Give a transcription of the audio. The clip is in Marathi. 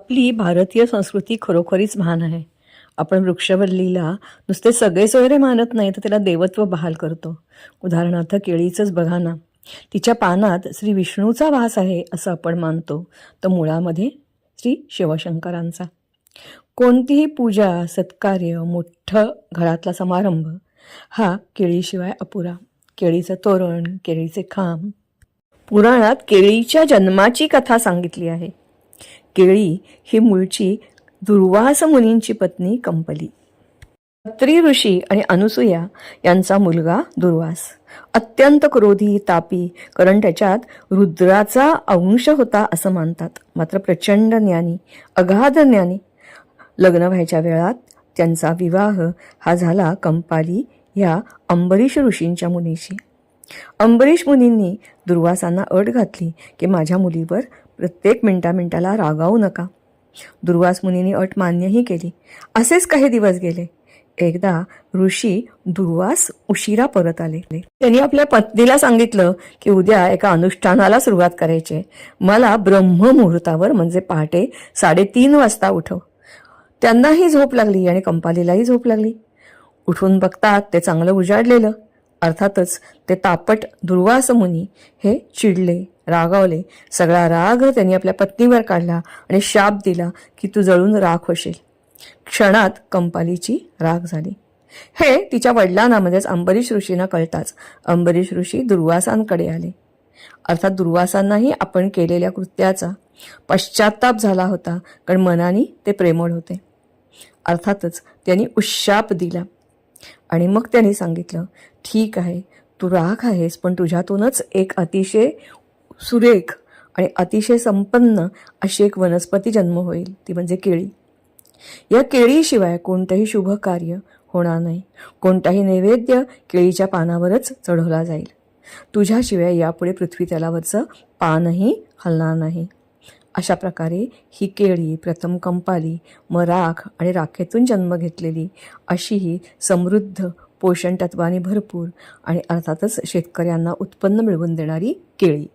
आपली भारतीय संस्कृती खरोखरीच महान आहे. आपण वृक्षवल्लीला नुसते सगळे सोयरे मानत नाही, तर त्याला देवत्व बहाल करतो. उदाहरणार्थ केळीचंच बघा ना, तिच्या पानात श्री विष्णूचा वास आहे असं आपण मानतो, तर मुळामध्ये श्री शिवशंकरांचा. कोणतीही पूजा, सत्कार्य, मोठं घरातला समारंभ हा केळीशिवाय अपुरा. केळीचं तोरण, केळीचे खांब. पुराणात केळीच्या जन्माची कथा सांगितली आहे. केळी ही मूळची दुर्वास मुनींची पत्नी कंपली. अत्री ऋषी आणि अनुसूया यांचा मुलगा दुर्वास अत्यंत क्रोधी, तापी, कारण त्याच्यात रुद्राचा अंश होता असं मानतात. मात्र प्रचंड ज्ञानी, अगाध ज्ञानी. लग्न व्हायच्या वेळात त्यांचा विवाह हा झाला कंपाली ह्या अंबरीश ऋषींच्या मुलीशी. अंबरीश मुनींनी दुर्वासांना अट घातली की माझ्या मुलीवर प्रत्येक मिनिटाला रागावू नका. दुर्वास मुनींनी अट मान्यही केली. असेच काही दिवस गेले. एकदा ऋषी दुर्वास उशिरा परत आले. त्यांनी आपल्या पत्नीला सांगितलं की उद्या एका अनुष्ठानाला सुरुवात करायची. मला ब्रह्ममुहूर्तावर म्हणजे पहाटे 3:30 वाजता उठव. त्यांनाही झोप लागली आणि कंपालीलाही झोप लागली. उठून बघतात ते चांगलं उजाडलेलं. अर्थातच ते तापट दुर्वास मुनी हे चिडले, रागावले. सगळा राग त्यांनी आपल्या पत्नीवर काढला आणि शाप दिला की तू जळून राख होशील. क्षणात कंपालीची राग झाली. हे तिच्या वडिलांना म्हणजेच अंबरीश ऋषींना कळताच अंबरीश ऋषी दुर्वासांकडे आले. अर्थात दुर्वासांनाही आपण केलेल्या कृत्याचा पश्चाताप झाला होता, कारण मनाने ते प्रेमळ होते. अर्थातच त्यांनी उशाप दिला आणि मग त्यांनी सांगितलं, ठीक आहे, तू राख आहेस, पण तुझ्यातूनच एक अतिशय सुरेख आणि अतिशय संपन्न अशी एक वनस्पती जन्म होईल, ती म्हणजे केळी. या केळीशिवाय कोणतंही शुभ कार्य होणार नाही. कोणताही नैवेद्य केळीच्या पानावरच चढवला जाईल. तुझ्याशिवाय यापुढे पृथ्वी तलावरचं पानही हलणार नाही. अशा प्रकारे ही केळी प्रथम कंपाली, मग राख आणि राखेतून जन्म घेतलेली अशी ही समृद्ध, पोषण तत्वाने भरपूर आणि अर्थातच शेतकऱ्यांना उत्पन्न मिळवून देणारी केळी.